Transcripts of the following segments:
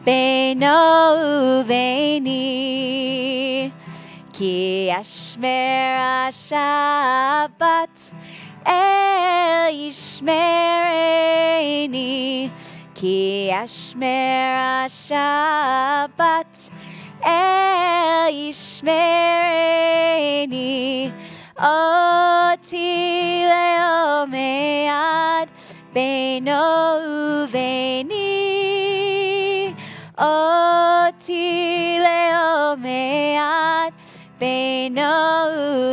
בינו וביני, כי ישמר השבת אל ישמרני, כי ישמר השבת אל ישמרני, אותי ליומי עד בינו וביני, אותי ליומי עד בינו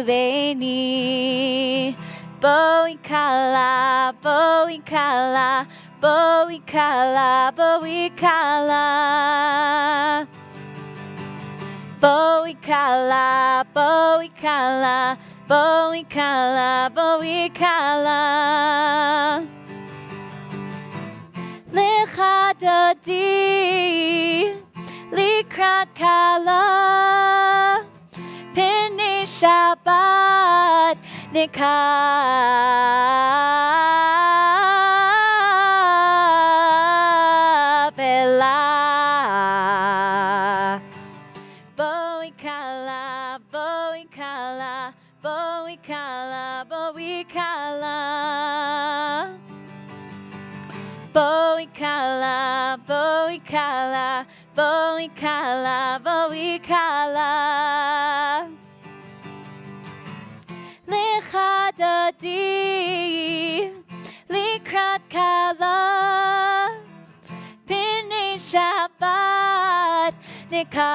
וביני. בואי כלה, בואי כלה, בואי כלה, בואי כלה, בואי כלה, בואי כלה, בואי כלה, בואי כלה. לך דודי לקראת כלה, פני שבת נקבלה. בואי כלה, בואי כלה, בואי כלה, בואי כלה, בואי כלה, בואי כלה, בואי כלה, בואי כלה. לך דודי לקראת כלה, פני שבת נקבלה.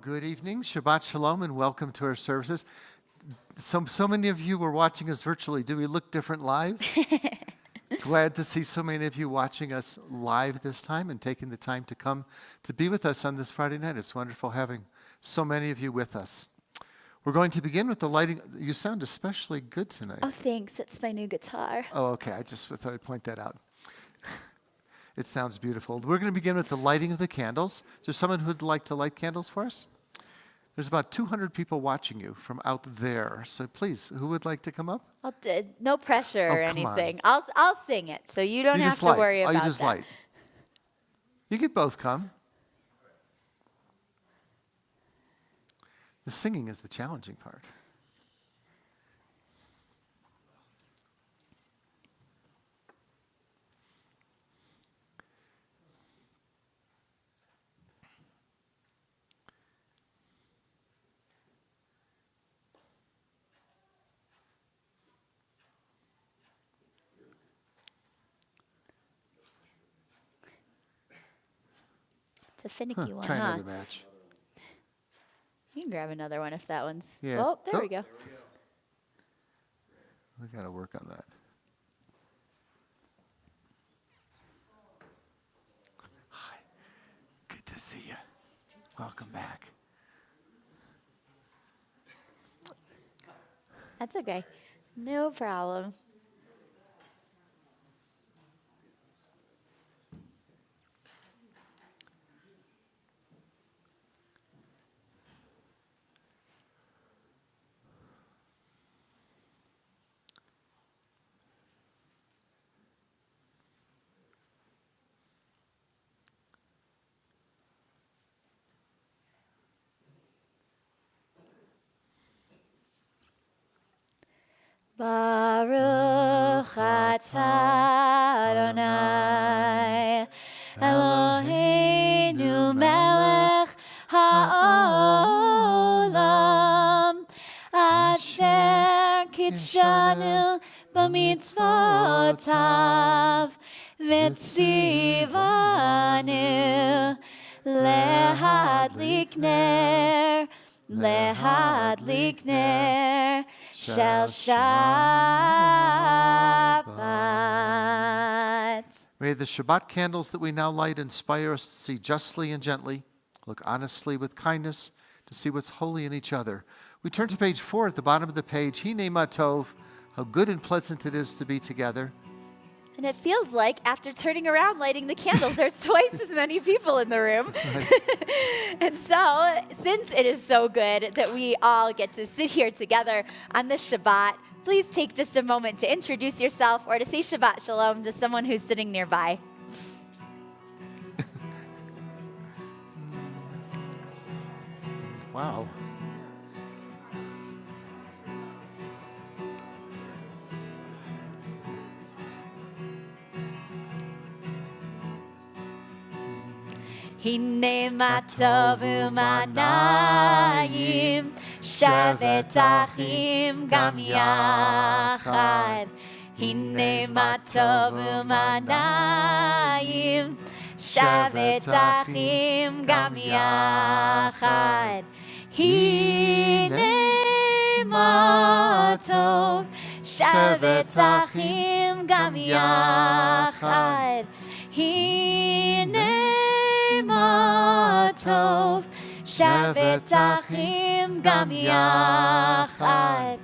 Good evening, Shabbat Shalom, and welcome to our services. So many of you were watching us virtually. Do we look different live? Glad to see so many of you watching us live this time and taking the time to come to be with us on this Friday night. It's wonderful having so many of you with us. We're going to begin with the lighting. You sound especially good tonight. Oh, thanks. It's my new guitar. Oh, okay. I just thought I'd point that out. It sounds beautiful. We're going to begin with the lighting of the candles. Is there someone who'd like to light candles for us? There's about 200 people watching you from out there. So please, who would like to come up? No pressure or come on. anything. I'll sing it, so you don't have to worry about that. You just light. You could both come. The singing is the challenging part. It's a finicky one, Try huh? another match. You can grab another one if that one's... Yeah. Oh, there we go. We got to work on that. Hi. Good to see you. Welcome back. That's okay. No problem. Baruch atah Adonai Eloheinu melech ha'olam asher kitshanu b'mitzvotav v'tzivanu lehadlik ner shel Shabbat. May the Shabbat candles that we now light inspire us to see justly and gently, look honestly with kindness, to see what's holy in each other. We turn to page 4 at the bottom of the page. Hine ma tov, how good and pleasant it is to be together. And it feels like after turning around, lighting the candles, there's twice as many people in the room. And so, since it is so good that we all get to sit here together on this Shabbat, please take just a moment to introduce yourself or to say Shabbat Shalom to someone who's sitting nearby. Wow. Hine ma tov u'manayim, shevet achim gam yachad. Hine ma tov u'manayim, shevet achim gam yachad. Hine ma tov, shevet achim gam yachad. Hine ma tov, shevet achim gam yachad.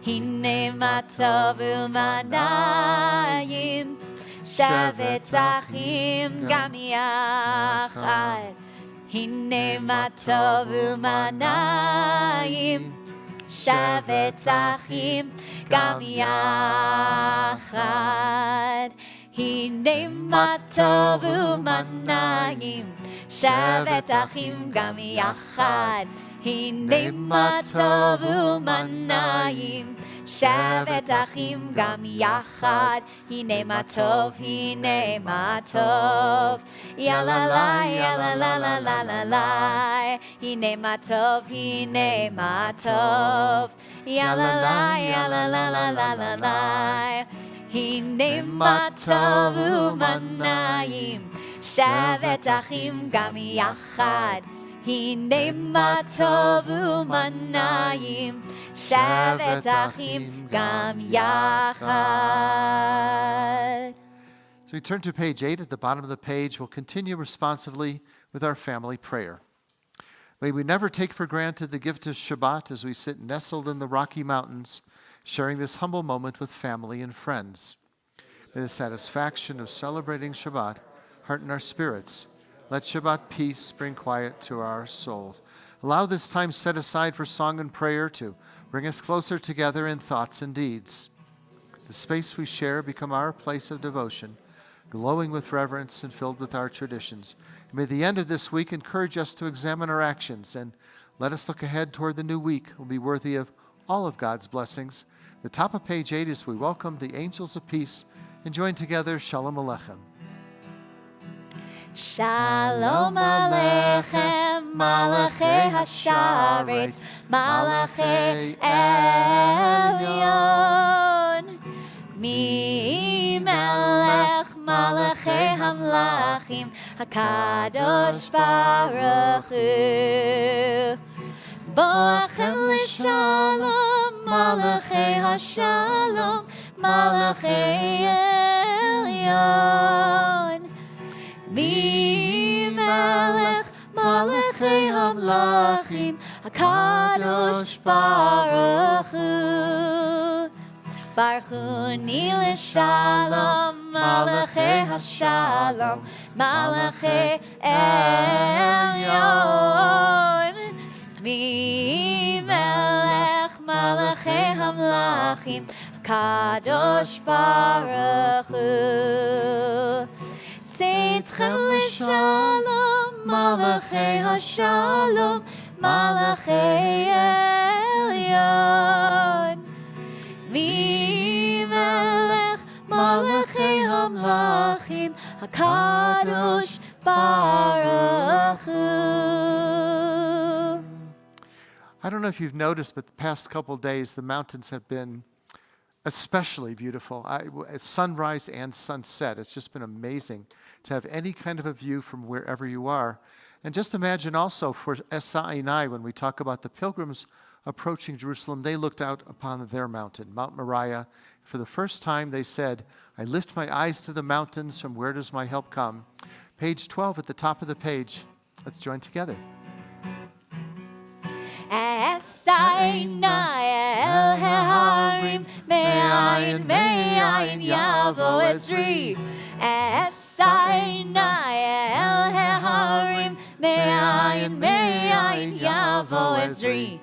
Hine ma tov u'manayim, shevet achim gam yachad. Hine ma tov u'manayim, shevet achim gam yachad. Hine ma tov u'manayim, shevet achim gam yachad. Hine ma tov u'manayim, shevet achim gam yachad. Hine ma tov, ya la la, ya la la la la la la. Hine ma tov, ya la la, ya la la la la la la. Hine ma tov u'manayim, shevet achim gam yachad. Hine ma tov u'manayim, shevet achim gam yachad. So we turn to page 8 at the bottom of the page. We'll continue responsively with our family prayer. May we never take for granted the gift of Shabbat as we sit nestled in the Rocky Mountains, sharing this humble moment with family and friends. May the satisfaction of celebrating Shabbat hearten our spirits. Let Shabbat peace bring quiet to our souls. Allow this time set aside for song and prayer to bring us closer together in thoughts and deeds. The space we share become our place of devotion, glowing with reverence and filled with our traditions. And may the end of this week encourage us to examine our actions, and let us look ahead toward the new week will be worthy of all of God's blessings. The top of page 8 is we welcome the angels of peace and join together Shalom Aleichem. Shalom Aleichem, Malachei Hasharet, Malachei Elyon. Mi Melech Malachei Hamlachim, HaKadosh Baruch Hu. Boachem L'Shalom, Malachei Hashalom, Malachei Elyon. Mi Melech Malachei Hamlachim, HaKadosh Baruch Hu. Baruch Hu Ni L'Shalom, Malachei Hashalom, Malachei Elyon. Mi Melech Malachei Hamlachim, HaKadosh Baruch Hu. Tzedchem L'Shalom, Malachei Hashalom, Malachei Elyon. Mi Melech Malachei Hamlachim, HaKadosh Baruch Hu. I don't know if you've noticed, but the past couple days, the mountains have been especially beautiful. Sunrise and sunset. It's just been amazing to have any kind of a view from wherever you are. And just imagine also for Esa and I, when we talk about the pilgrims approaching Jerusalem, they looked out upon their mountain, Mount Moriah. For the first time, they said, I lift my eyes to the mountains. From where does my help come? Page 12 at the top of the page. Let's join together. Esa and I, El Harim, Me'ayin, Me'ayin, Yavo Ezri. Esaina El Harim, Me'ayin, Me'ayin, Yavo Ezri.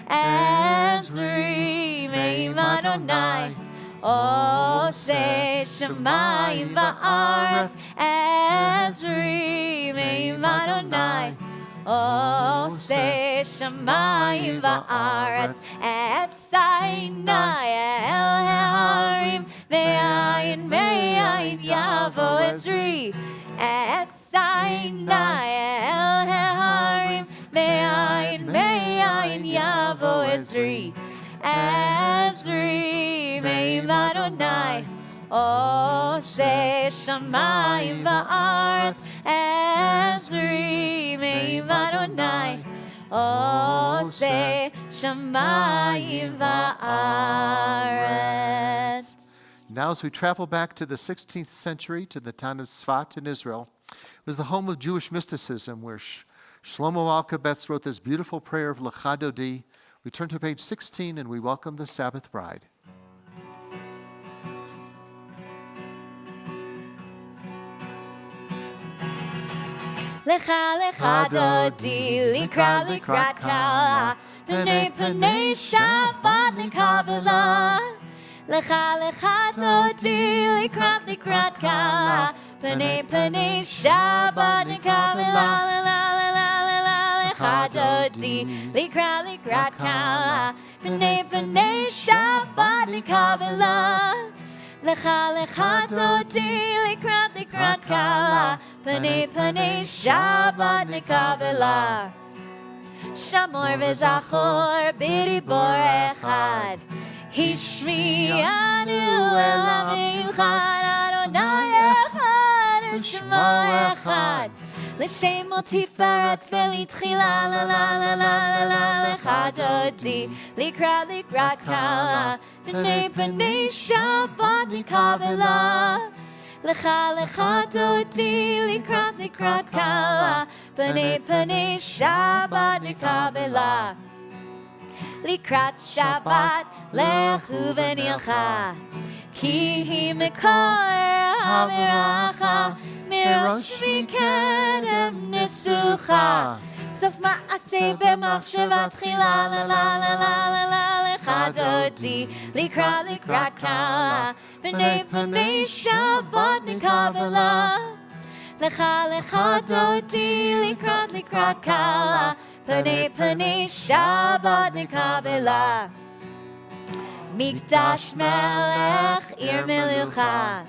Ezri, Me'im Adonai. Oseh Shamayim Va'aretz. Ezri, Me'im Adonai. Oseh Shamayim Va'aretz. Esaina El Harim, Me'ayin, Me'ayin, Yavo Ezri. Esaina El Harim, Me'ayin, Me'ayin, Yavo Ezri. Ezri, Me'im Adonai. Oseh Shamayim Va'aretz. Ezri, Me'im Adonai. Oseh Shamayim Va'aretz. Now, as we travel back to the 16th century to the town of Tzfat in Israel, it was the home of Jewish mysticism where Shlomo Alkabetz wrote this beautiful prayer of Lecha Dodi. We turn to page 16 and we welcome the Sabbath bride. Lecha lecha dodi likrat kala Pnei pnei Shabbat nikavela. Lecha lecha dodi likrat kala Pnei pnei Shabbat nikavela. Lecha dodi likrat kala Pnei pnei Shabbat nikavela. Lecha lecha dodi likrat kala Pnei pnei Shabbat nikavela. Shamor v'zachor b'dibor echad. Hishmi'anu elav miuchad. Adonai echad u'shmo echad. L'shem tiferet v'litchila la la la la la la. Lecha dodi likrat kala Pnei pnei Shabbat nikavela. Lecha lecha dodi likrat kala Pnei pnei Shabbat nikavela. Likrat Shabbat lechu v'nilcha Ki hi mekor haviracha Mirosh mikedem nesucha Sof ma'aseh b'machshava tchila la la la la la la. Lecha dodi likrat kala Pnei pnei Shabbat nikavela. Lecha lecha dodi likrat kala Pnei pnei Shabbat nikavela. Mikdash melech ir melucha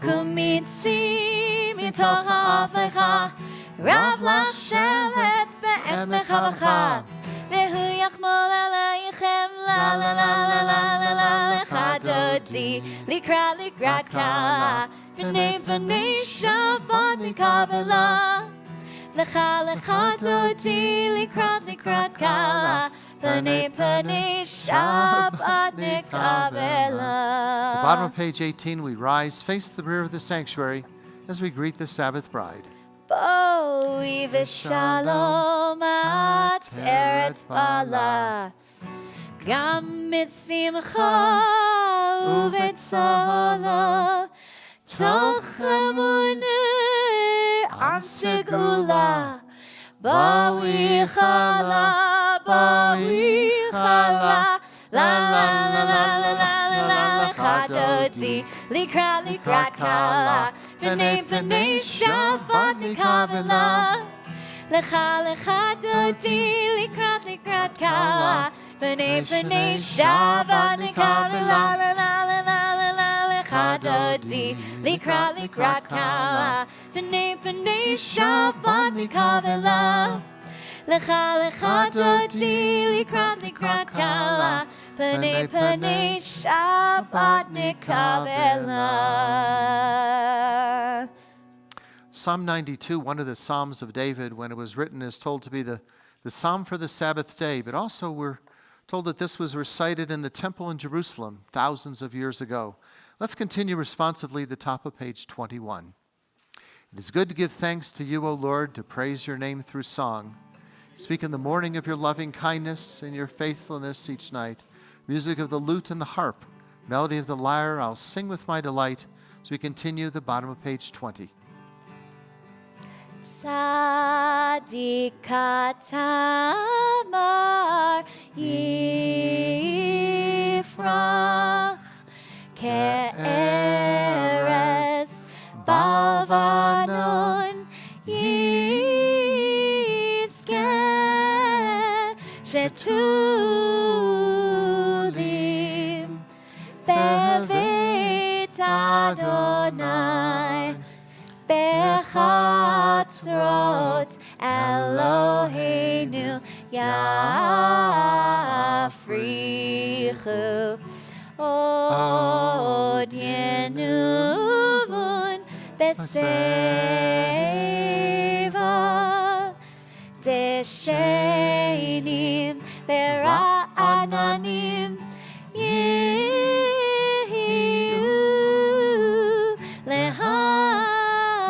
Kumitzi mitoch ha'afecha Rav l'shevet be'et mechavacha Vehu yachmol aleichem la la la la la la la. Lecha dodi likrat kala Pnei pnei Shabbat nikavela. Lecha lecha dodi likrat kala Pnei pnei Shabbat nikavela. At the bottom of page 18, we rise, face the rear of the sanctuary as we greet the Sabbath bride. Boi v'shalom at eretz bala Gam mitzimcha uvetzala Toch emunah am segula Boi chala La la la la la la la. Lecha dodi likrat kala Pnei pnei Shabbat nikavela. Lecha lecha dodi likrat kala Pnei pnei Shabbat nikavela. La la la la la. Lecha dodi likrat kala Pnei pnei Shabbat nikavela. Lecha lecha dodi likrat kala Pnei pnei Shabbat nikavela. Psalm 92, one of the Psalms of David, when it was written, is told to be the psalm for the Sabbath day, but also we're told that this was recited in the temple in Jerusalem thousands of years ago. Let's continue responsively at the top of page 21. It is good to give thanks to you, O Lord, to praise your name through song. Speak in the morning of your loving kindness and your faithfulness each night, music of the lute and the harp, melody of the lyre, I'll sing with my delight. So we continue the bottom of page 20. Tzadik katamar yifrach ke'erez bavanon yizkeh shetulim beveit Adonai bechatzrot Eloheinu yafrichu od yenuvun beseva deshenim bera'ananim yihiu lehagid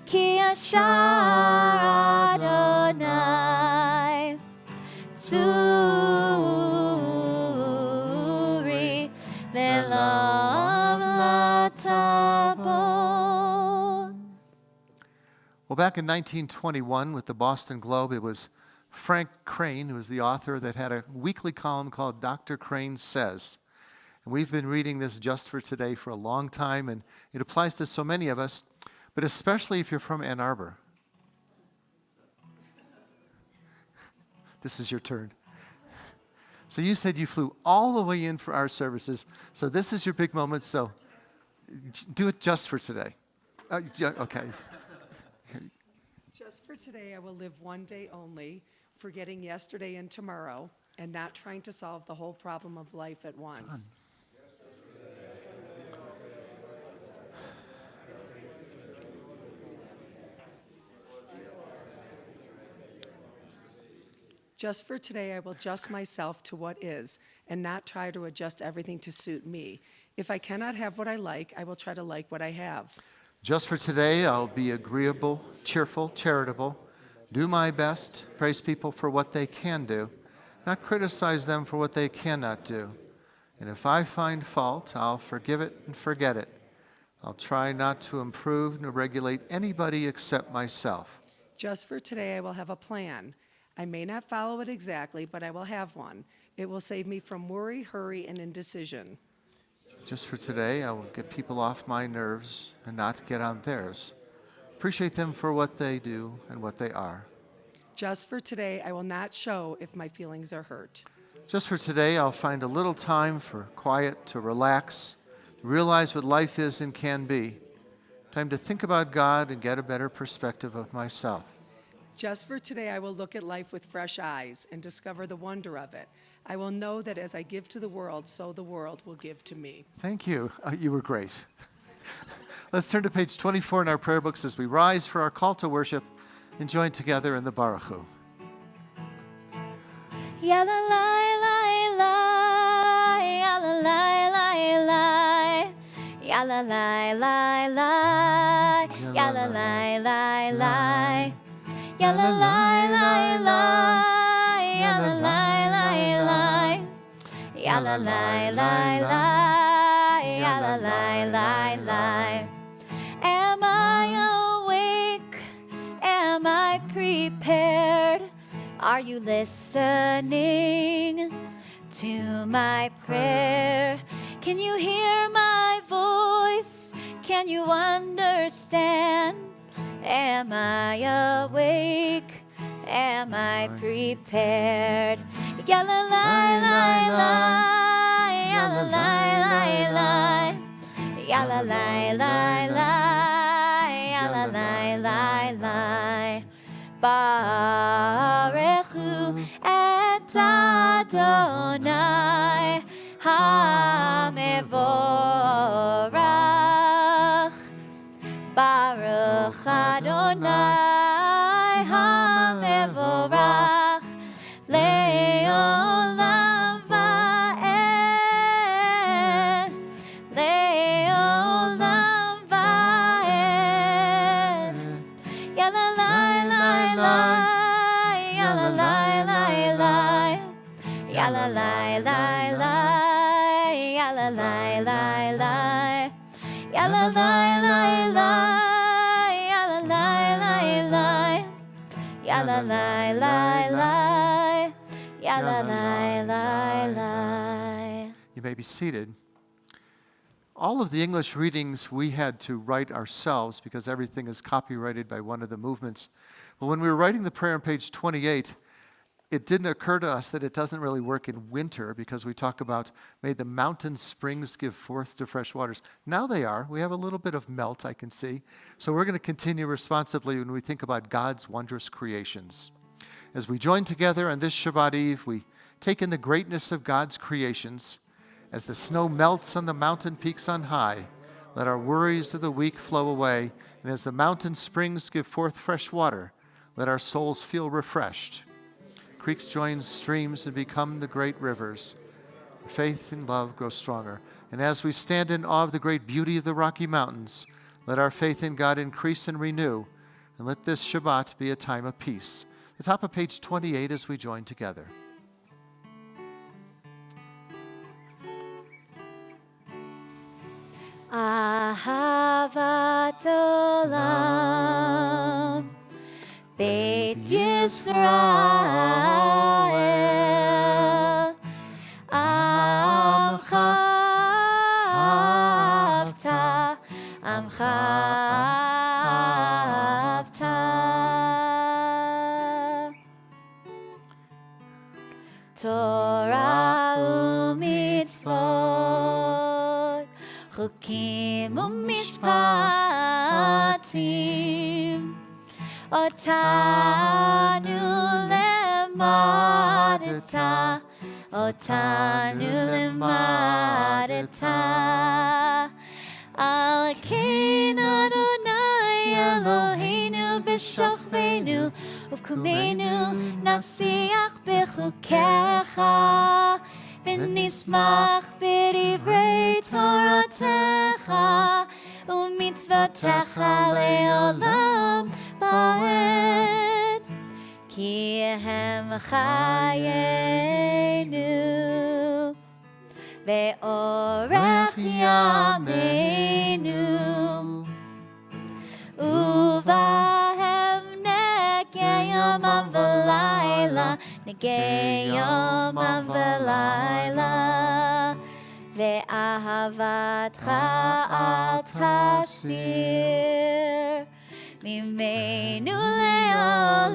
ki ashar Adonai Suri Melav Latabon. Well, back in 1921 with the Boston Globe, it was Frank Crane, who was the author, that had a weekly column called Dr. Crane Says. And we've been reading this just for today for a long time, and it applies to so many of us, but especially if you're from Ann Arbor. This is your turn. So you said you flew all the way in for our services, so this is your big moment, so do it just for today. Okay. Just for today, I will live one day only, forgetting yesterday and tomorrow, and not trying to solve the whole problem of life at once. Just for today, I will adjust myself to what is, and not try to adjust everything to suit me. If I cannot have what I like, I will try to like what I have. Just for today, I'll be agreeable, cheerful, charitable, do my best, praise people for what they can do, not criticize them for what they cannot do. And if I find fault, I'll forgive it and forget it. I'll try not to improve nor regulate anybody except myself. Just for today, I will have a plan. I may not follow it exactly, but I will have one. It will save me from worry, hurry, and indecision. Just for today, I will get people off my nerves and not get on theirs. Appreciate them for what they do and what they are. Just for today, I will not show if my feelings are hurt. Just for today, I'll find a little time for quiet, to relax, to realize what life is and can be. Time to think about God and get a better perspective of myself. Just for today, I will look at life with fresh eyes and discover the wonder of it. I will know that as I give to the world, so the world will give to me. Thank you. You were great. Let's turn to page 24 in our prayer books as we rise for our call to worship and join together in the Baruch Hu. Ya la la la la, ya la la la la, ya la la la la, ya la la la la, ya la la la la, ya la la la la, ya la la la la, ya la la la la. Am I awake? Am I prepared? Are you listening to my prayer? Can you hear my voice? Can you understand? Am I awake? Am I prepared? Ya la la la la, ya la la la la, ya la la la la, ya la la la la. Baruchu et Adonai HaMevorach. Baruch Adonai HaMevorach Le'olam va'ed, Le'olam va'ed. Ya la la la la, ya la la la la, la la la la, ya la la la la, ya la la la la, ya la la la la, ya la la la la, ya la la la la. You may be seated. All of the English readings we had to write ourselves because everything is copyrighted by one of the movements. But when we were writing the prayer on page 28, it didn't occur to us that it doesn't really work in winter because we talk about, may the mountain springs give forth to fresh waters. Now they are. We have a little bit of melt, I can see. So we're going to continue responsively when we think about God's wondrous creations. As we join together on this Shabbat Eve, we take in the greatness of God's creations. As the snow melts on the mountain peaks on high, let our worries of the week flow away. And as the mountain springs give forth fresh water, let our souls feel refreshed. Creeks join streams and become the great rivers. Faith and love grow stronger. And as we stand in awe of the great beauty of the Rocky Mountains, let our faith in God increase and renew. And let this Shabbat be a time of peace. The top of page 28 as we join together. Ahavat olam, Beit Yisrael, Amcha avta, Amcha avta. Torah u'mitzvot, Chukim u'mishpatim, Otanu lemadeta, Otanu lemadeta. Al kein Adonai Eloheinu b'shachvenu, uvkumenu nasiach b'chukecha, v'nismach b'divrei Toratecha, u'mitzvotecha le'olam va'ed. Ki hem chayenu, ve'orech yameinu, uvahem negei yomam v'layla, negei yomam v'layla, ve'ahavatcha al tasir, mimenu le'olamim.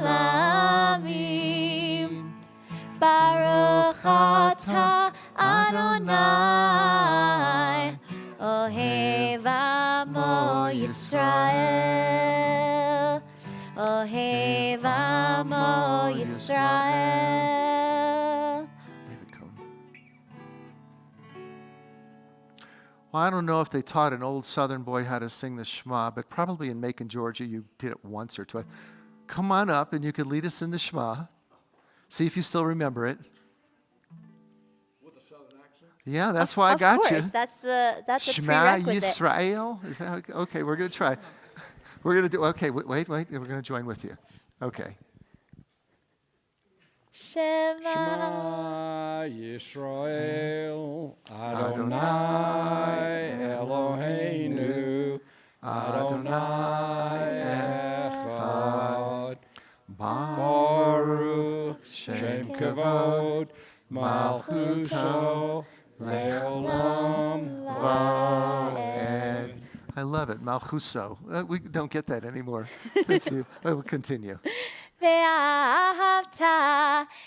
Baruch atah Adonai, Ohev Amo Yisrael, Ohev Amo Yisrael. David Cohn. Well, I don't know if they taught an old Southern boy how to sing the Shema, but probably in Macon, Georgia, you did it once or twice. Come on up and you could lead us in the Shema. See if you still remember it. With a Southern accent? Yeah, that's why I got Of you. course, that's a Shema prerequisite. Yisrael. Is that okay? We're going to try. We're going to do. Okay, wait. We're going to join with you. Okay. Shema. Shema Yisrael, Adonai Eloheinu, Adonai Echad, Baruch Shem Kavod, Malchuto, Leolam Vaed. I love it, Malchuso. We don't get that anymore. I will continue. Ve'ahavta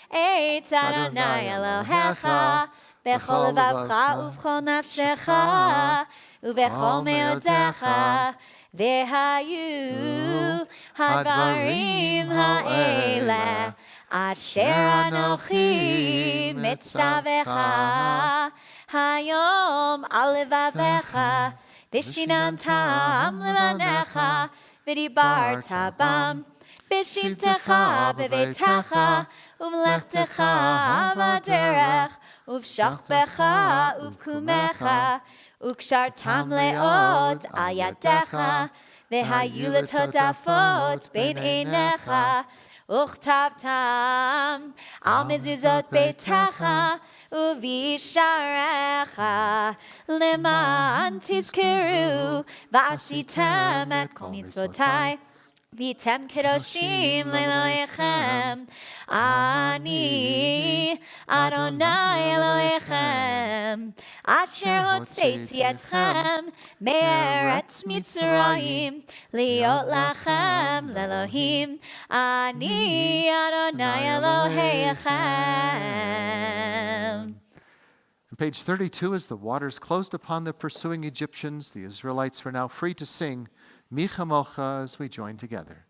et Adonai Elohecha bechol levavcha uv'chol nafshecha uv'chol me'odecha ve'hayu hadvarim ha'eleh asher anochi mitzavecha hayom al levavecha v'shinantam levanecha v'dibarta bam B'shivtecha b'veitecha, u'mlechtecha b'derech, ובשכבך ובקומך, וקשרתם לאות על ידיך, והיו לטוטפות בין עיניך, וכתבתם על מזוזות ביתך ובישעריך, למען תזכרו ועשיתם את כל מצוותי, והייתם קדושים לאלוהיכם. אני אדוני אלוהיכם, אשר הוצאתי אתכם מארץ מצרים, להיות לכם לאלוהים. אני אדוני אלוהיכם. On page 32, as the waters closed upon the pursuing Egyptians, the Israelites were now free to sing Mi Chamocha as we join together.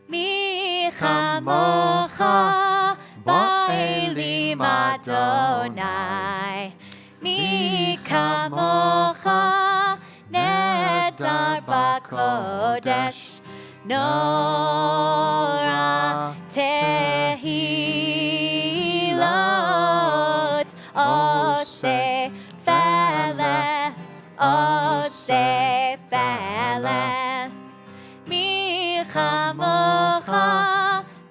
Mi chamocha ba'elim Adonai, mi kamocha nedar b'kodesh, nora tehilot ose feleh, ose feleh. Mi chamocha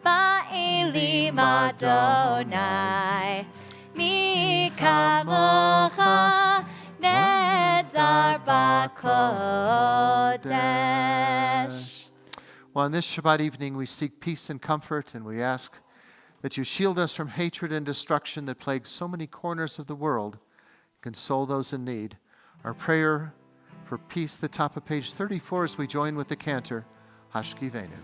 ba'elim Adonai, mi kamocha nedar b'kodesh. Well, on this Shabbat evening, we seek peace and comfort, and we ask that you shield us from hatred and destruction that plagues so many corners of the world. Console those in need. Our prayer for peace, the top of page 34, as we join with the cantor, Hashkivenu.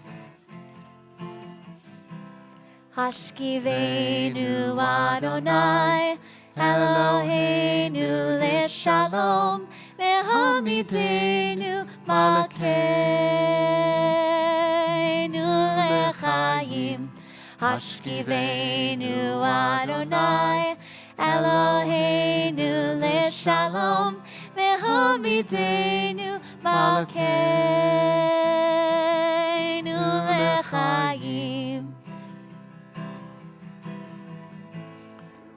Hashkivenu Adonai, Eloheinu leshalom, ve'hamidenu malkeinu lechayim. Hashkivenu Adonai, Eloheinu leshalom, ve'hamidenu malkeinu lechayim.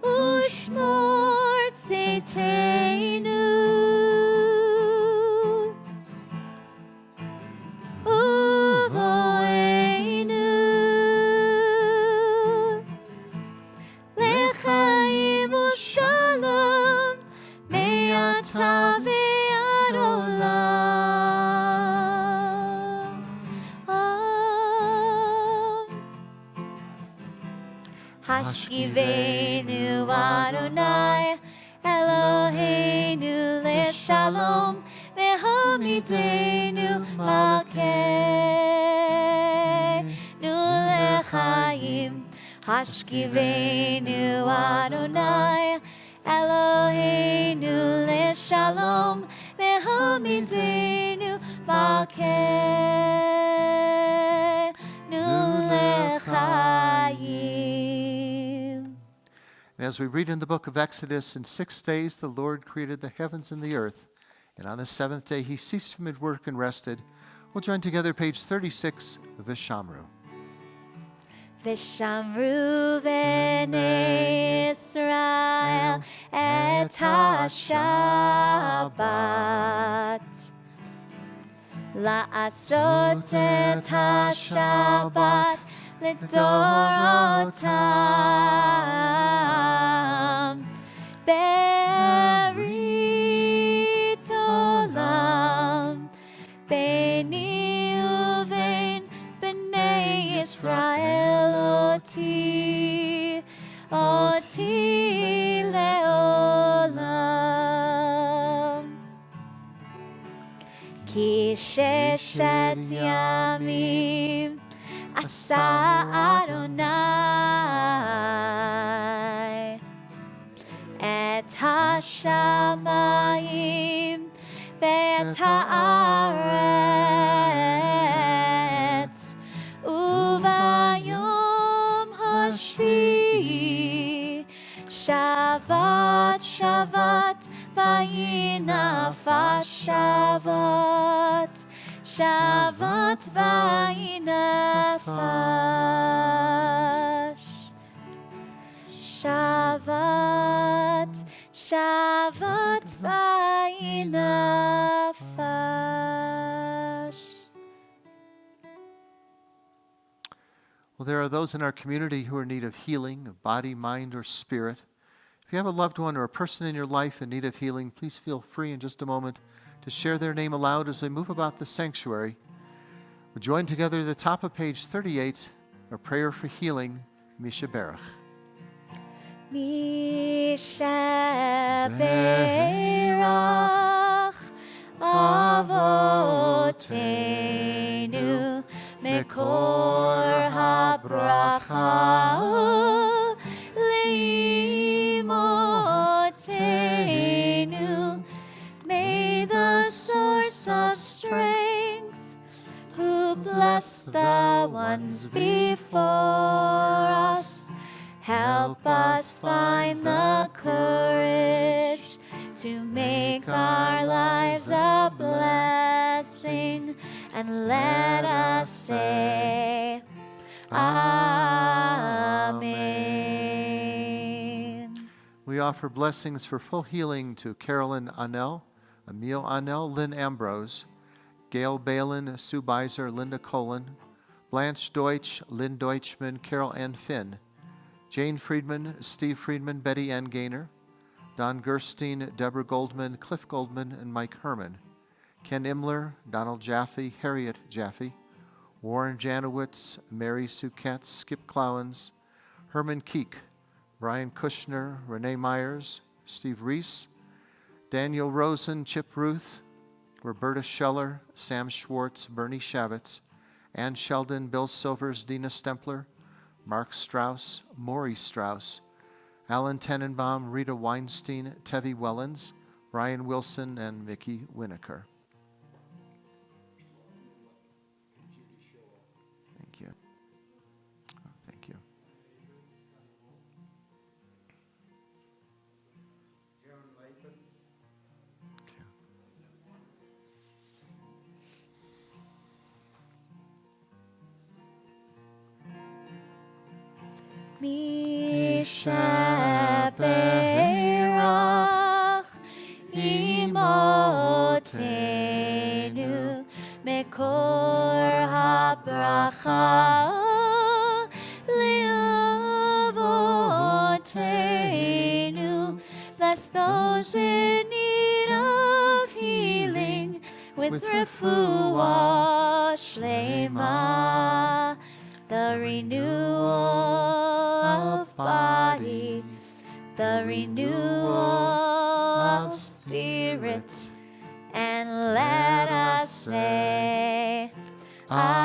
Ushmor tzeiteinu, uvoeinu, lechaim ushalom, me'ata ve'ad olam. Hashkivenu Adonai, Eloheinu leshalom, ve'hamidenu malkeinu lechayim. Hashkivenu Adonai, Eloheinu leshalom, ve'hamidenu malkeinu lechayim. And as we read in the book of Exodus, in 6 days the Lord created the heavens and the earth, and on the seventh day he ceased from his work and rested. We'll join together page 36, Vishamru. Vishamru v'nei Yisrael et ha-Shabbat, la'asot et ha-Shabbat לדורותם ברית עולם ביני ובין בני ישראל אותי לעולם. כי 6 ימים עשה אדוני את השמיים ואת הארץ, וביום השביעי שבת שבת ויהי נפש שבת Shabbat v'nefesh. Shabbat, Shabbat v'nefesh. Well, there are those in our community who are in need of healing, of body, mind, or spirit. If you have a loved one or a person in your life in need of healing, please feel free in just a moment to share their name aloud as we move about the sanctuary. We'll join together at the top of page 38, a prayer for healing, Misha Berach. Misha Berach Avoteinu Mekor HaBracha Leimotenu. May the source of strength, who blessed the ones before us, help us find the courage to make our lives a blessing, and let us say, Amen. We offer blessings for full healing to Carolyn Annell, Emil Annell, Lynn Ambrose, Gail Balin, Sue Beiser, Linda Colin, Blanche Deutsch, Lynn Deutschman, Carol Ann Finn, Jane Friedman, Steve Friedman, Betty Ann Gaynor, Don Gerstein, Deborah Goldman, Cliff Goldman, and Mike Herman, Ken Imler, Donald Jaffe, Harriet Jaffe, Warren Janowitz, Mary Sue Katz, Skip Clowens, Herman Keek, Brian Kushner, Renee Myers, Steve Reese, Daniel Rosen, Chip Ruth, Roberta Scheller, Sam Schwartz, Bernie Shavitz, Ann Sheldon, Bill Silvers, Dina Stempler, Mark Strauss, Maury Strauss, Alan Tenenbaum, Rita Weinstein, Tevi Wellens, Brian Wilson, and Mickey Winokur. Thank you. Thank you. Misha Berach Imotenu Mekor HaBracha Leavotenu. Bless those in need of healing with refuah shlema, the renewal of body, the renewal of spirit, and let us say, Amen.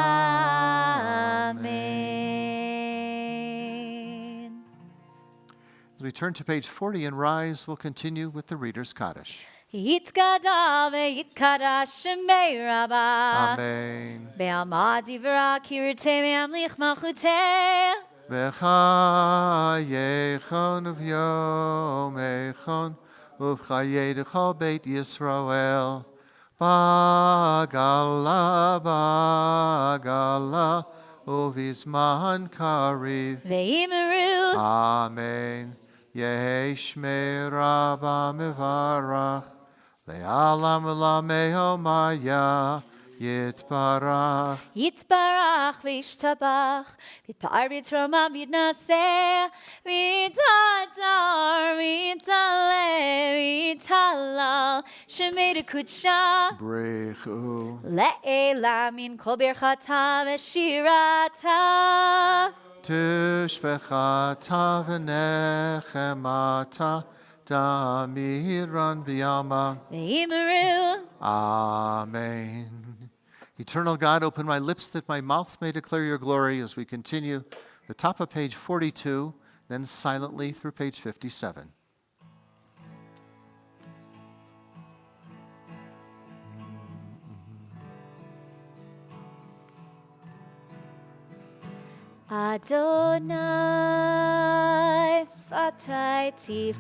As we turn to page 40 and rise, we'll continue with the Reader's Kaddish. Yitkada ve'yitkadash shemei Rabbah. Amen. Be'alma divra kirtei me'amlich malchutei. V'chayechon uv'yomechon uv'chayedecho Beit Yisrael Bagala bagala uv'izman kariv. Ve'imeru. Amen. Yehi shmei Rabba mevarach le'alam v'lameho maya yitbarach. Yitzbarach v'ishtabach, v'itpar v'yitroma v'yitnaseh, v'yitadar, v'yitale, v'yitalal, shemei dekudsha, Brechu. le'elam min kol birchata v'shirata. Tushbechata v'nechemata damiran b'yama. Ve'imeru. Amen. Eternal God, open my lips that my mouth may declare your glory as we continue the top of page 42, then silently through page 57. Adonai sfatai tiftach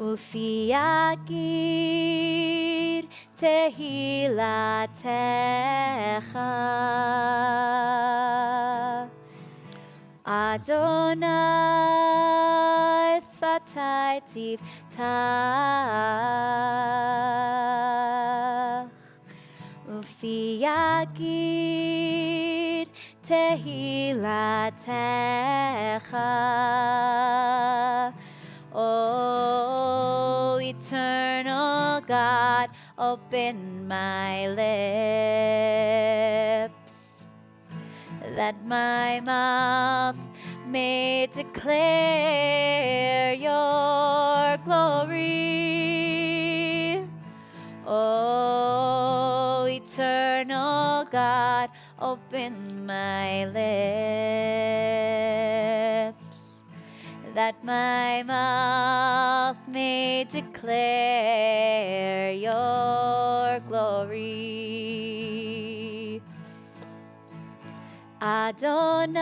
ופי יגיד תהילתך. אדוני שפתי תפתח, ופי יגיד תהילתך. Oh, eternal God, open my lips, that my mouth may declare your glory. Oh, eternal God, open my lips, that my mouth may declare your glory. Adonai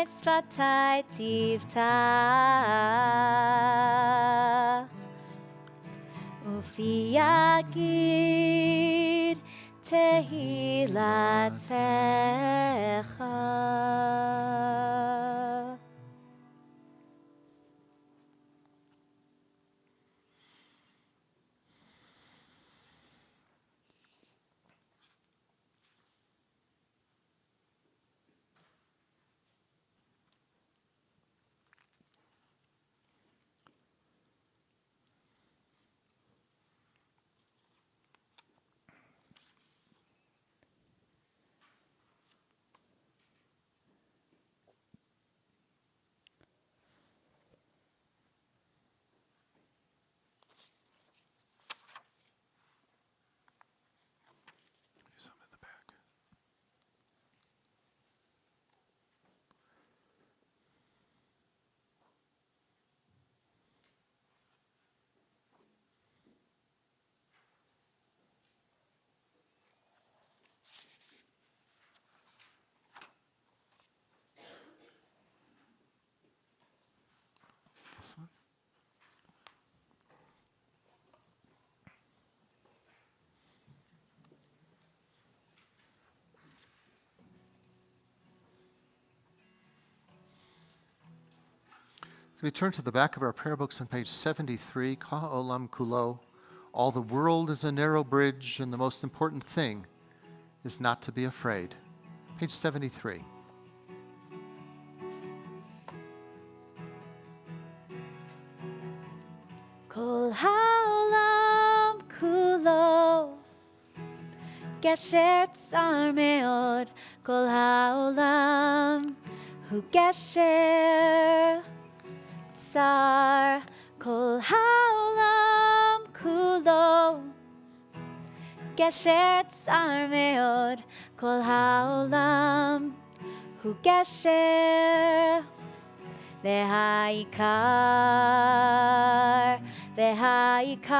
sfatai tiftach, ufi yagid tehilatecha. Some in the back. This one. We turn to the back of our prayer books on page 73, Ka Olam Kulo. All the world is a narrow bridge, and the most important thing is not to be afraid. Page 73. Kol ha'olam kulo gesher tsar meod, kol ha'olam hu gesher tsar, kol ha'olam kulo gesher tsar meod, kol ha'olam hu gesher והעיקר, והעיקר,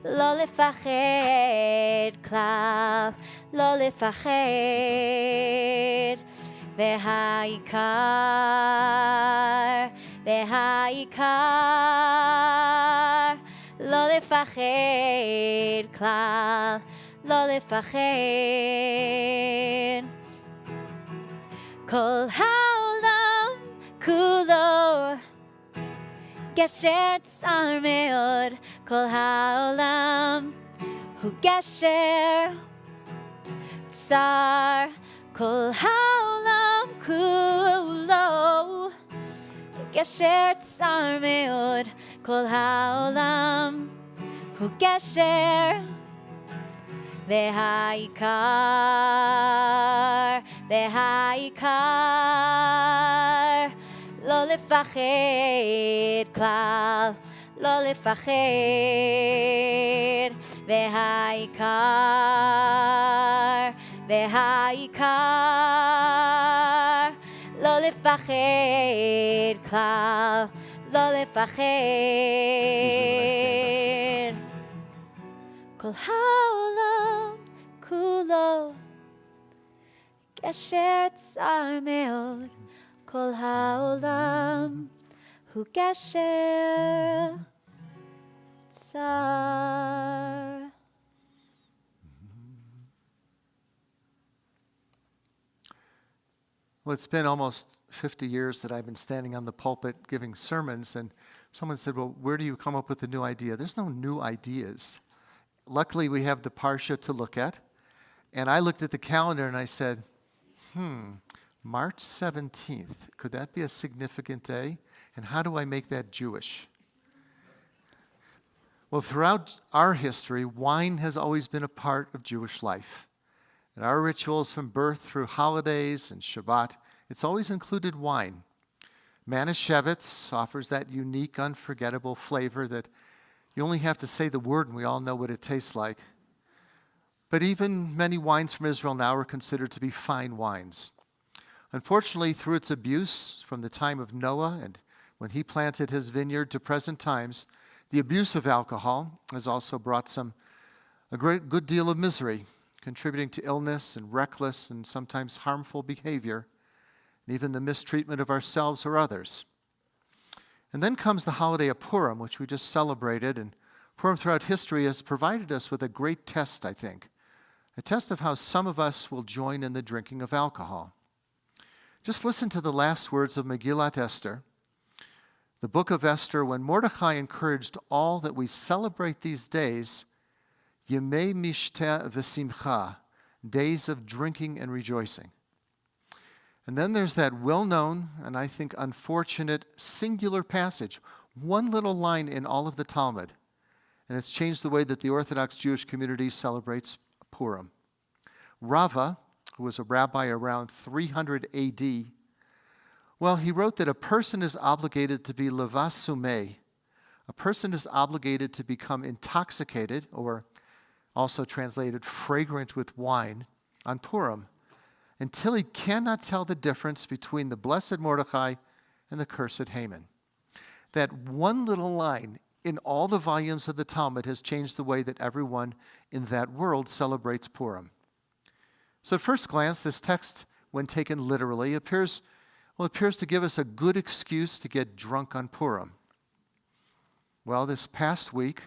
לא לפחד כלל, לא לפחד, והעיקר, והעיקר, לא לפחד כלל, לא לפחד. כל העולם כולו גשר צר מאוד, כל העולם הוא גשר צר, כל העולם כולו גשר צר מאוד, כל העולם הוא גשר, והעיקר, והעיקר, לא לפחד כלל, לא לפחד, והעיקר, והעיקר, לא לפחד כלל, לא לפחד. כל העולם כולו גשר צר מאוד, כל העולם hu gesher tsar. Well, it's been almost 50 years that I've been standing on the pulpit giving sermons, and someone said, well, where do you come up with a new idea? There's no new ideas. Luckily, we have the Parsha to look at, and I looked at the calendar and I said, March 17th, could that be a significant day? And how do I make that Jewish? Well, throughout our history, wine has always been a part of Jewish life. In our rituals from birth through holidays and Shabbat, it's always included wine. Manischewitz offers that unique, unforgettable flavor that you only have to say the word and we all know what it tastes like. But even many wines from Israel now are considered to be fine wines. Unfortunately, through its abuse from the time of Noah and when he planted his vineyard to present times, the abuse of alcohol has also brought a good deal of misery, contributing to illness and reckless and sometimes harmful behavior, and even the mistreatment of ourselves or others. And then comes the holiday of Purim, which we just celebrated, and Purim throughout history has provided us with a great test, I think, a test of how some of us will join in the drinking of alcohol. Just listen to the last words of Megillat Esther, the book of Esther, when Mordechai encouraged all that we celebrate these days, Yemei Mishteh V'Simcha, days of drinking and rejoicing. And then there's that well-known and I think unfortunate singular passage, one little line in all of the Talmud, and it's changed the way that the Orthodox Jewish community celebrates Purim. Rava, who was a rabbi around 300 A.D., well, he wrote that a person is obligated to be levasumei. A person is obligated to become intoxicated, or also translated fragrant with wine, on Purim, until he cannot tell the difference between the blessed Mordechai and the cursed Haman. That one little line in all the volumes of the Talmud has changed the way that everyone in that world celebrates Purim. So at first glance, this text, when taken literally, appears to give us a good excuse to get drunk on Purim. Well, this past week,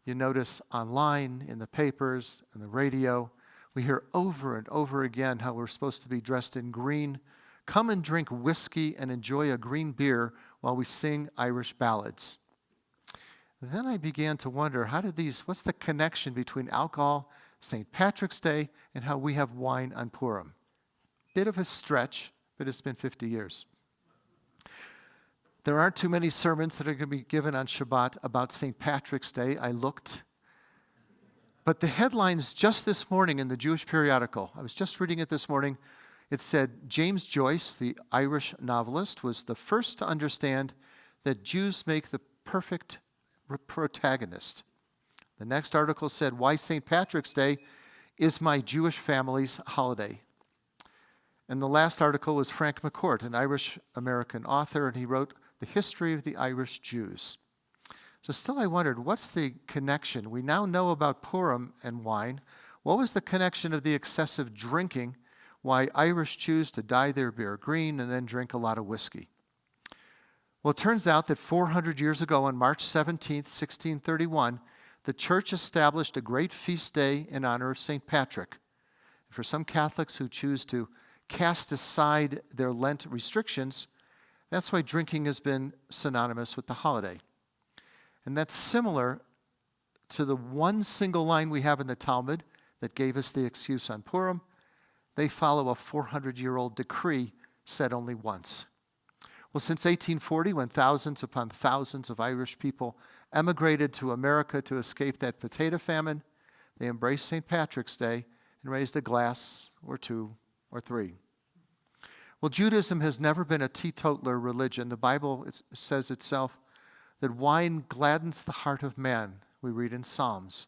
you notice online, in the papers, and the radio, we hear over and over again how we're supposed to be dressed in green, come and drink whiskey and enjoy a green beer while we sing Irish ballads. Then I began to wonder, what's the connection between alcohol, St. Patrick's Day, and how we have wine on Purim? Bit of a stretch, but it's been 50 years. There aren't too many sermons that are going to be given on Shabbat about St. Patrick's Day. I looked. But the headlines just this morning in the Jewish periodical, I was just reading it this morning, it said James Joyce, the Irish novelist, was the first to understand that Jews make the perfect protagonist. The next article said, why St. Patrick's Day is my Jewish family's holiday. And the last article was Frank McCourt, an Irish-American author, and he wrote The History of the Irish Jews. So still I wondered, what's the connection? We now know about Purim and wine. What was the connection of the excessive drinking, why Irish choose to dye their beer green and then drink a lot of whiskey? Well, it turns out that 400 years ago on March 17th, 1631, the church established a great feast day in honor of St. Patrick. For some Catholics who choose to cast aside their Lent restrictions, that's why drinking has been synonymous with the holiday. And that's similar to the one single line we have in the Talmud that gave us the excuse on Purim. They follow a 400-year-old decree said only once. Well, since 1840, when thousands upon thousands of Irish people emigrated to America to escape that potato famine, they embraced St. Patrick's Day and raised a glass or two or three. Well, Judaism has never been a teetotaler religion. The Bible says itself that wine gladdens the heart of man, we read in Psalms.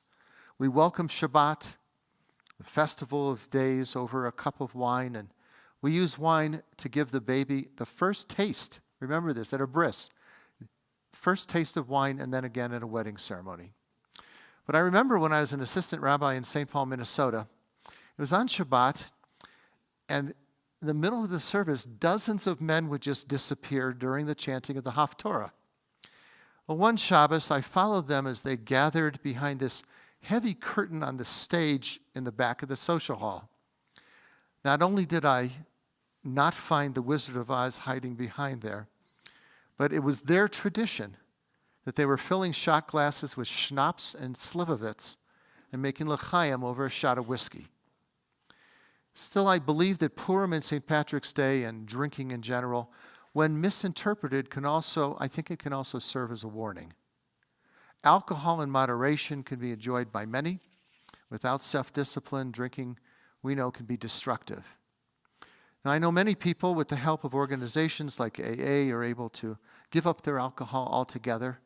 We welcome Shabbat, the festival of days, over a cup of wine, and we use wine to give the baby the first taste. Remember this, at a bris. First taste of wine, and then again at a wedding ceremony. But I remember when I was an assistant rabbi in St. Paul, Minnesota, it was on Shabbat, and in the middle of the service, dozens of men would just disappear during the chanting of the Haftorah. Well, one Shabbos, I followed them as they gathered behind this heavy curtain on the stage in the back of the social hall. Not only did I not find the Wizard of Oz hiding behind there, but it was their tradition that they were filling shot glasses with schnapps and slivovitz and making l'chaim over a shot of whiskey. Still, I believe that Purim and St. Patrick's Day and drinking in general, when misinterpreted, I think it can also serve as a warning. Alcohol in moderation can be enjoyed by many. Without self-discipline, drinking, we know, can be destructive. Now, I know many people, with the help of organizations like AA, are able to give up their alcohol altogether,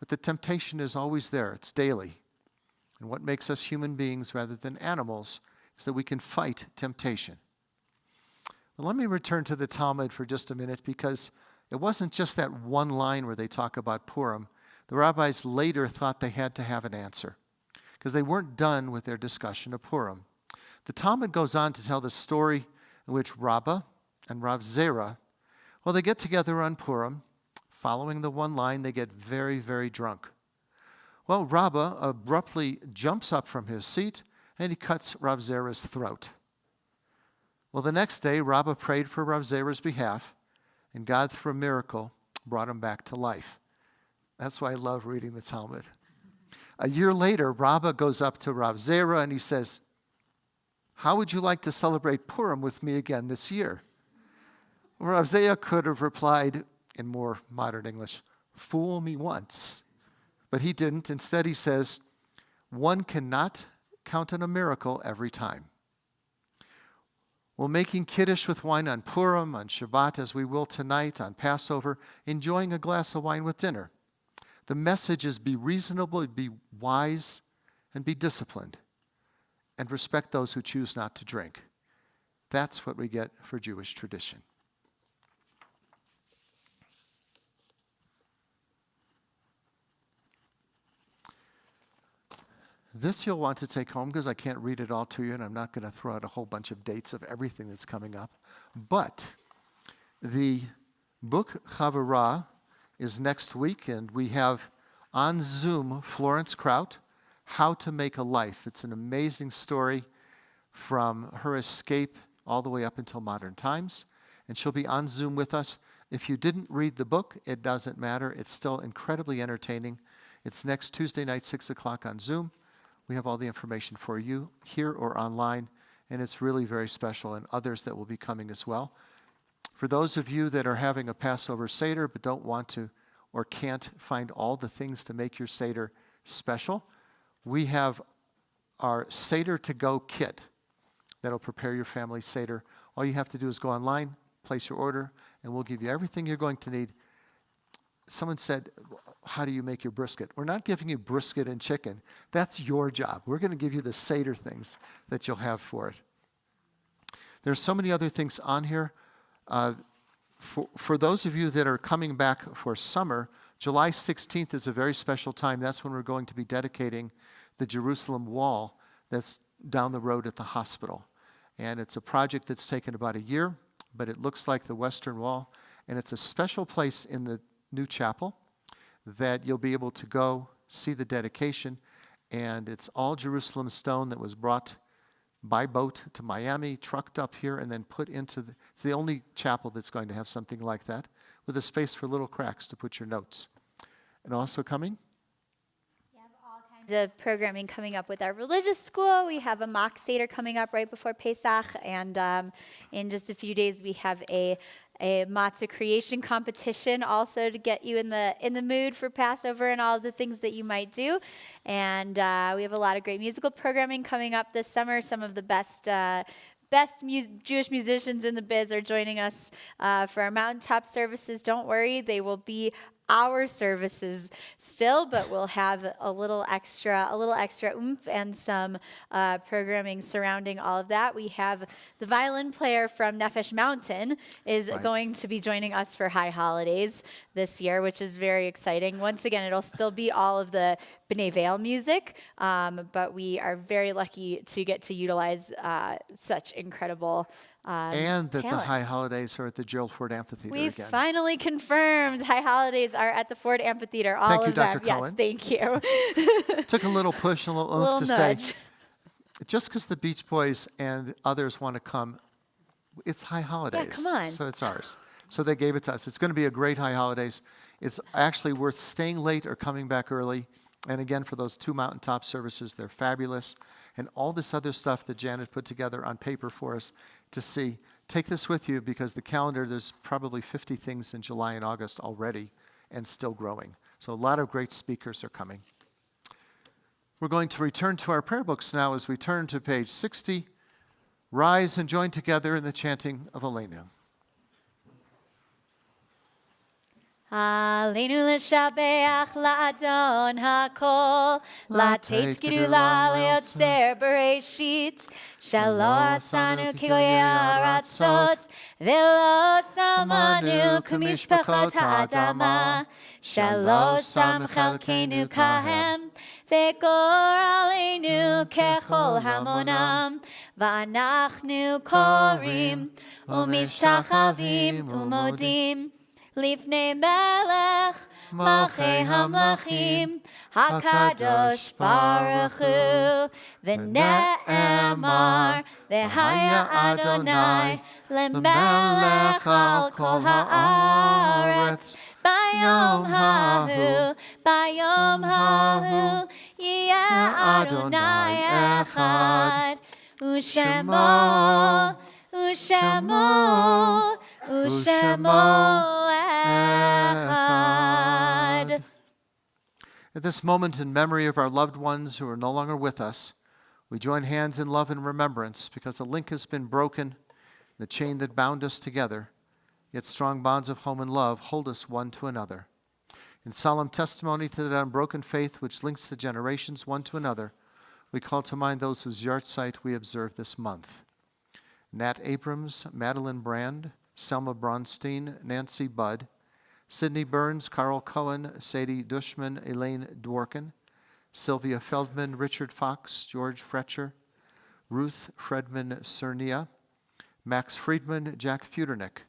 but the temptation is always there. It's daily. And what makes us human beings rather than animals is that we can fight temptation. Well, let me return to the Talmud for just a minute, because it wasn't just that one line where they talk about Purim. The rabbis later thought they had to have an answer, because they weren't done with their discussion of Purim. The Talmud goes on to tell the story in which Rabbah and Rav Zera, well, they get together on Purim. Following the one line, they get very, very drunk. Well, Rabbah abruptly jumps up from his seat and he cuts Rav Zera's throat. Well, the next day, Rabbah prayed for Rav Zera's behalf, and God, through a miracle, brought him back to life. That's why I love reading the Talmud. A year later, Rabbah goes up to Rav Zera and he says, "How would you like to celebrate Purim with me again this year?" Rav Zera could have replied in more modern English, "Fool me once." But he didn't. Instead, he says, "One cannot count on a miracle every time." Well, making Kiddush with wine on Purim, on Shabbat, as we will tonight, on Passover, enjoying a glass of wine with dinner. The message is be reasonable, be wise, and be disciplined, and respect those who choose not to drink. That's what we get for Jewish tradition. This you'll want to take home, because I can't read it all to you, and I'm not going to throw out a whole bunch of dates of everything that's coming up. But the book Chavarah is next week, and we have on Zoom Florence Kraut, How to Make a Life. It's an amazing story from her escape all the way up until modern times, and she'll be on Zoom with us. If you didn't read the book, it doesn't matter. It's still incredibly entertaining. It's next Tuesday night, 6 o'clock on Zoom. We have all the information for you here or online, and it's really very special, and others that will be coming as well. For those of you that are having a Passover Seder but don't want to or can't find all the things to make your Seder special, we have our Seder to Go kit that'll prepare your family Seder. All you have to do is go online, place your order, and we'll give you everything you're going to need. Someone said, "How do you make your brisket?" We're not giving you brisket and chicken. That's your job. We're going to give you the Seder things that you'll have for it. There's so many other things on here. For those of you that are coming back for summer, July 16th is a very special time. That's when we're going to be dedicating the Jerusalem Wall that's down the road at the hospital. And it's a project that's taken about a year, but it looks like the Western Wall. And it's a special place in the new chapel that you'll be able to go see the dedication. And it's all Jerusalem stone that was brought by boat to Miami, trucked up here, and then put into it's the only chapel that's going to have something like that, with a space for little cracks to put your notes. And also coming? We have all kinds of programming coming up with our religious school. We have a mock Seder coming up right before Pesach, and in just a few days we have a matzah creation competition also to get you in the mood for Passover and all of the things that you might do. And we have a lot of great musical programming coming up this summer. Some of the best Jewish musicians in the biz are joining us for our mountaintop services. Don't worry, they will be our services still, but we'll have a little extra oomph and some programming surrounding all of that. We have the violin player from Nefesh Mountain is going to be joining us for High Holidays this year, which is very exciting. Once again, it'll still be all of the B'nai Vail music, but we are very lucky to get to utilize such incredible and that the talent. High Holidays are at the Gerald Ford Amphitheater We again. finally confirmed High Holidays are at the Ford Amphitheater. All Thank you, of them. Dr. Cohen. Yes, thank you. Took a little push and a little Little oomph to say, nudge. just because the Beach Boys and others want to come, it's High Holidays. come on. So it's ours. So they gave it to us. It's going to be a great High Holidays. It's actually worth staying late or coming back early. And again, for those 2 mountaintop services, they're fabulous. And all this other stuff that Janet put together on paper for us to see. Take this with you because the calendar, there's probably 50 things in July and August already and still growing. So a lot of great speakers are coming. We're going to return to our prayer books now as we turn to page 60. Rise and join together in the chanting of Aleinu. Aleinu l'shabeach la'adon ha'kol, la'tet gedula le'otzer bereshit, shelo asanu kigoyei ha'aratzot, ve'lo samanu k'mishpachot ha'adama, shelo sam chalkeinu kahem, ve'gor aleinu kechol hamonam, va'anachnu korim, u'mishtachavim u'modim, Lifnei melech, malchei hamlachim, hakadosh baruch hu, v'ne'emar, v'haya Adonai, lemelech al kol haaretz, bayom hahu, yeh Adonai echad, u'shemo, echad. At this moment, in memory of our loved ones who are no longer with us, we join hands in love and remembrance because a link has been broken, the chain that bound us together, yet strong bonds of home and love hold us one to another. In solemn testimony to that unbroken faith which links the generations one to another, we call to mind those whose yahrzeit we observe this month. Nat Abrams, Madeline Brand, Selma Bronstein, Nancy Budd, Sidney Burns, Carl Cohen, Sadie Dushman, Elaine Dworkin, Sylvia Feldman, Richard Fox, George Fretcher, Ruth Fredman Cernia, Max Friedman, Jack Futernick,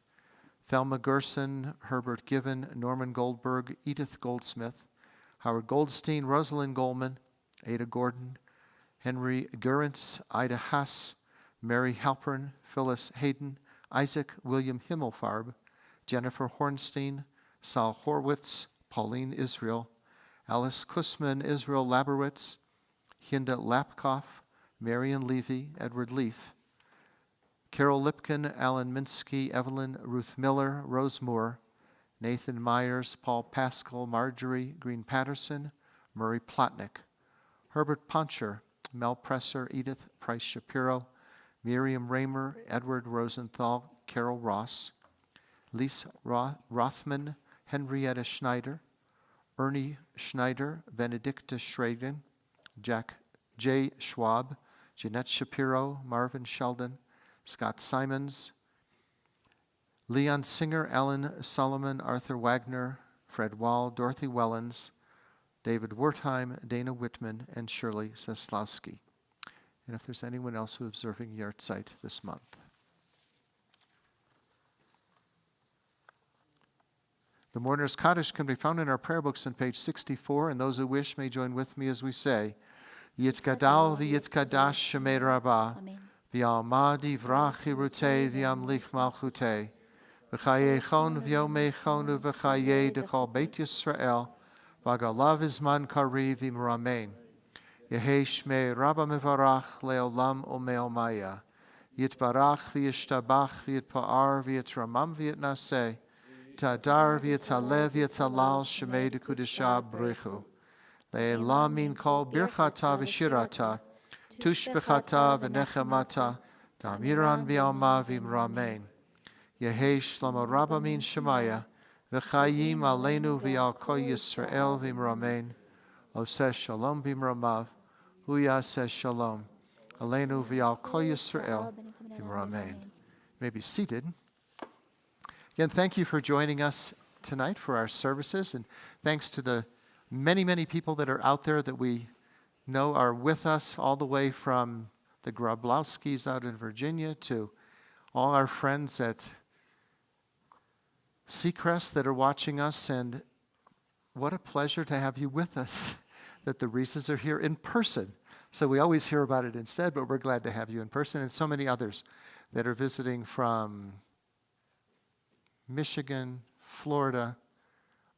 Thelma Gerson, Herbert Given, Norman Goldberg, Edith Goldsmith, Howard Goldstein, Rosalind Goldman, Ada Gordon, Henry Gurrentz, Ida Haas, Mary Halpern, Phyllis Hayden, Isaac William Himmelfarb, Jennifer Hornstein, Sal Horwitz, Pauline Israel, Alice Kussman, Israel Laberwitz, Hinda Lapkoff, Marion Levy, Edward Leaf, Carol Lipkin, Alan Minsky, Evelyn Ruth Miller, Rose Moore, Nathan Myers, Paul Pascal, Marjorie Green Patterson, Murray Plotnick, Herbert Poncher, Mel Presser, Edith Price Shapiro, Miriam Raymer, Edward Rosenthal, Carol Ross, Lise Rothman, Henrietta Schneider, Ernie Schneider, Benedicta Schraden, Jack J. Schwab, Jeanette Shapiro, Marvin Sheldon, Scott Simons, Leon Singer, Alan Solomon, Arthur Wagner, Fred Wall, Dorothy Wellens, David Wertheim, Dana Whitman, and Shirley Zeslowski. And if there's anyone else who's observing yahrzeit this month. The Mourner's Kaddish can be found in our prayer books on page 64, and those who wish may join with me as we say, Yitzgadal v'yitzkadash shemei rabbah, v'yalma divrach hirutei v'yamlich malchutei, v'chayechon v'yomechon v'chayei dechol Beit Yisrael, v'agalav izman kari v'imramein. Yehei shmei rabba mevarach leolam umeomaya, yitbarach v'yishtabach v'yitpa'ar v'yitramam v'yitnaseh, Tadar v'yitzaleh v'yitzalal shemei dekudesha brichu. Le'elam min kol birchata v'shirata, tushbechata v'nechemata, tamiran v'yalma v'imramein. Yehei shlomo rabba min shemaya, v'chayim aleinu v'yal kol Yisrael v'imramein. Oseh shalom b'imramav, hu yaseh shalom. Aleinu v'yal kol Yisrael v'imramein. You may be seated. Again, thank you for joining us tonight for our services, and thanks to the many, many people that are out there that we know are with us all the way from the Grablowskis out in Virginia to all our friends at Seacrest that are watching us, and what a pleasure to have you with us, that the Reeses are here in person. So we always hear about it instead, but we're glad to have you in person, and so many others that are visiting from Michigan, Florida.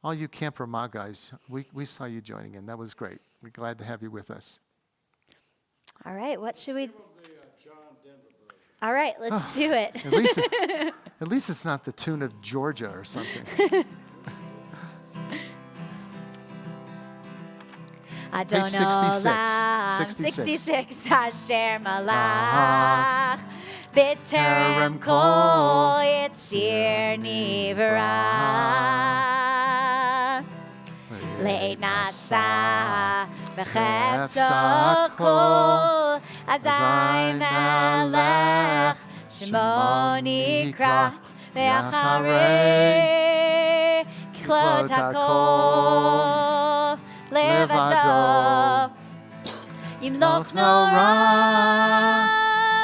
All you Camp Ramah guys, we saw you joining in. That was great. We're glad to have you with us. All right, what should we... All right, let's do it. At least it's not the tune of Georgia or something. Adonai Page 66. 66. Asher malach b'terem kol yitzir nivra le'ed nasa b'chesed kol azay melech shemo nikra ve'acharei kichlot hakol Levado Yimloch Nora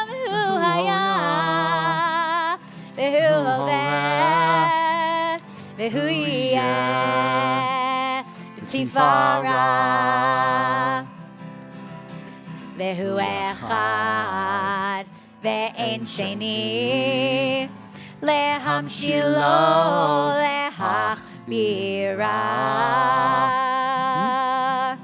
V'hu haya V'hu hoveh V'hu yeh V'tifara V'hu echad V'ein sheni Lehamshilo Lehachbira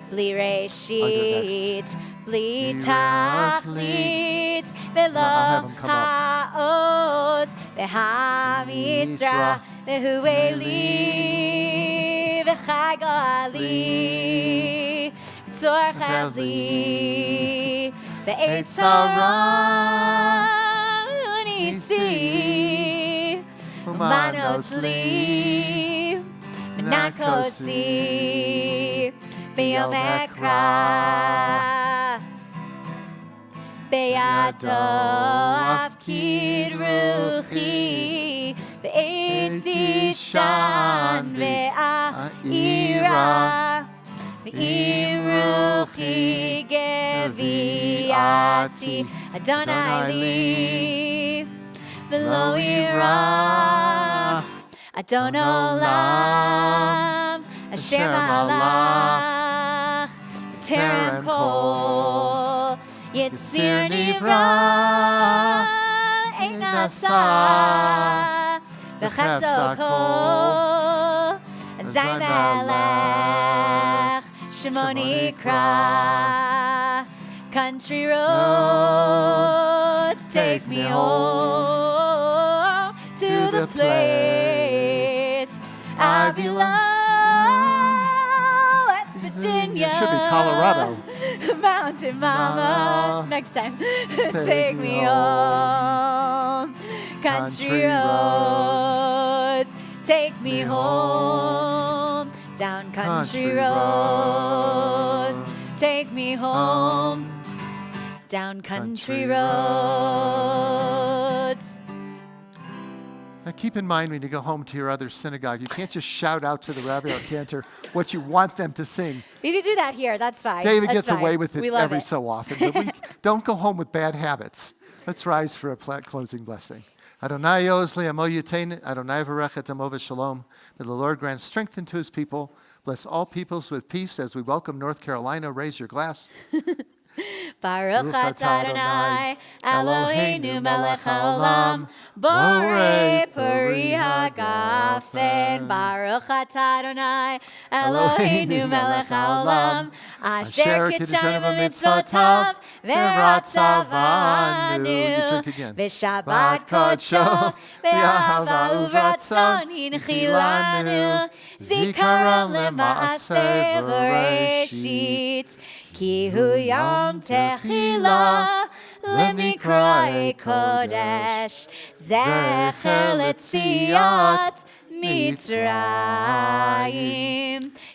Bli reshit, bli tachlit, v'lo ha'oz, v'ha'mitzra, v'hu eli, v'chagali, tzorcha li, v'eitzara unisi, umanos li, v'nakosi, B'yomekra B'yado afkid ruchi V'eti shan ve'a'ira V'im ruchi gevi'ati Adonai li V'lo ira Adon olam Asher malach Terem kol Yitzir nivra Ein nasa B'chesed kol Azay melech Shemo nikra Country roads Take me home To the place I belong Virginia. It should be Colorado. Mountain Mama. Next time. Take me home. Country roads. Take me home. Down country roads. Take me home. Down country roads. Now keep in mind when you go home to your other synagogue, you can't just shout out to the rabbi or cantor what you want them to sing. You can do that here. That's fine. David That's gets fine. away with it We love every it. so often. But we don't go home with bad habits. Let's rise for a closing blessing. Adonai Ozli Amo Yutein, Adonai Varechet Amo V'Shalom. May the Lord grant strength unto his people. Bless all peoples with peace as we welcome North Carolina. Raise your glass. Baruch atah Adonai, Eloheinu melech haolam, borei peri hagafen. Baruch atah Adonai, Eloheinu melech haolam, asher kitshanu b'mitzvotav, v'ratzavanu. V'shabbat kodsho, v'ahava uvratzon, hinchilanu, zikaron lema'aseh v'reshit. Ki hu yom techila lemikrai kodesh zecher letziat Mitzrayim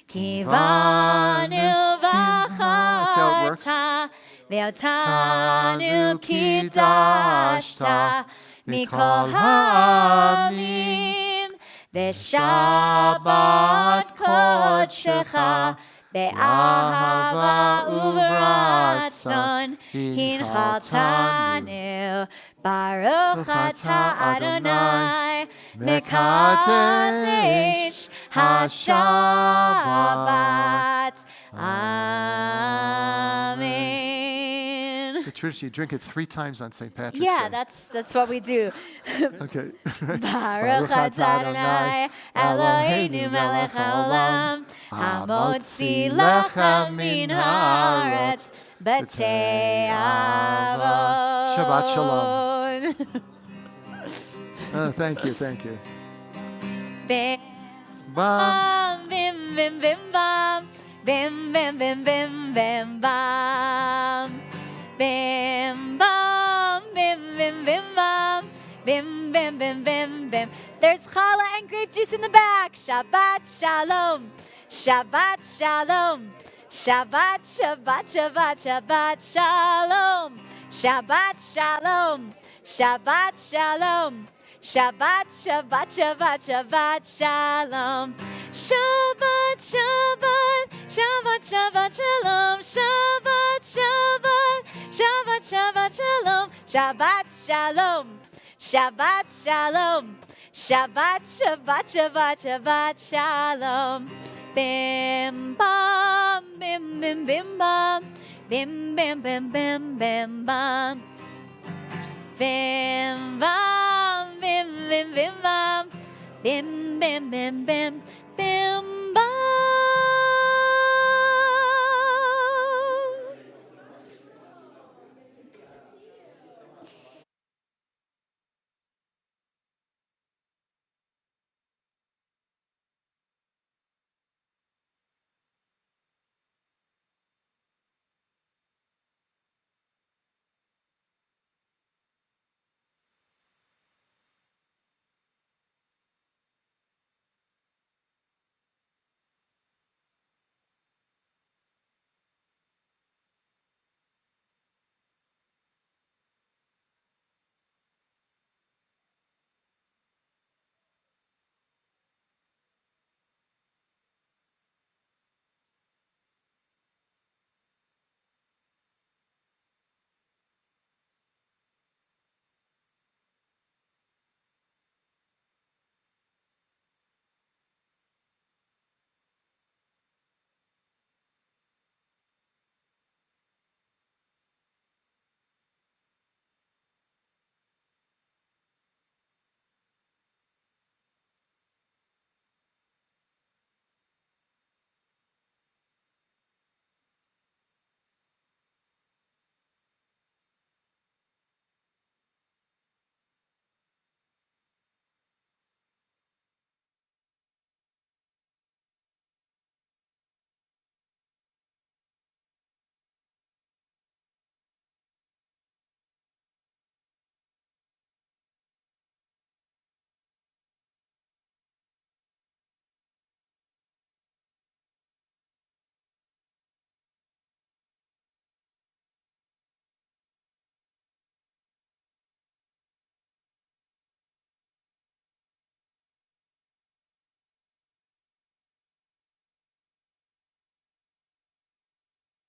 ki vanu v'acharta ve'otanu kidashta mikol ha'amim v'shabbat kodshecha Be'ahava uvratzon hinchaltanu. Baruch atah Adonai mekadesh haShabbat. Amen. The tradition, you drink it 3 times on St. Patrick's Yeah, Day. that's what we do. Okay. Baruch atah Adonai Eloheinu melech haolam hamotzi lechem min haaretz b'tei avon. Shabbat shalom. Thank you. Bim Bam. bim bim bim bam. Bim bim bim bim bim bam. Bim bam bim bim bim bam. Bim bim bim bim bim. There's challah and grape juice in the back. Shabbat shalom. Shabbat shalom. Shabbat Shabbat Shabbat Shabbat shalom. Shabbat shalom. Shabbat shalom. Shabbat Shabbat Shabbat Shabbat shalom. Shabbat Shabbat Shabbat Shabbat shalom. Shabbat Shabbat Shabbat Shabbat shalom. Shabbat shalom. Shabbat shalom. Shabbat Shabbat Shabbat Shabbat shalom. Bim bam bim bim bim bam. Bim bim bim bim bim bam. Bim bam bim bim bim bam. Bim bim bim bim.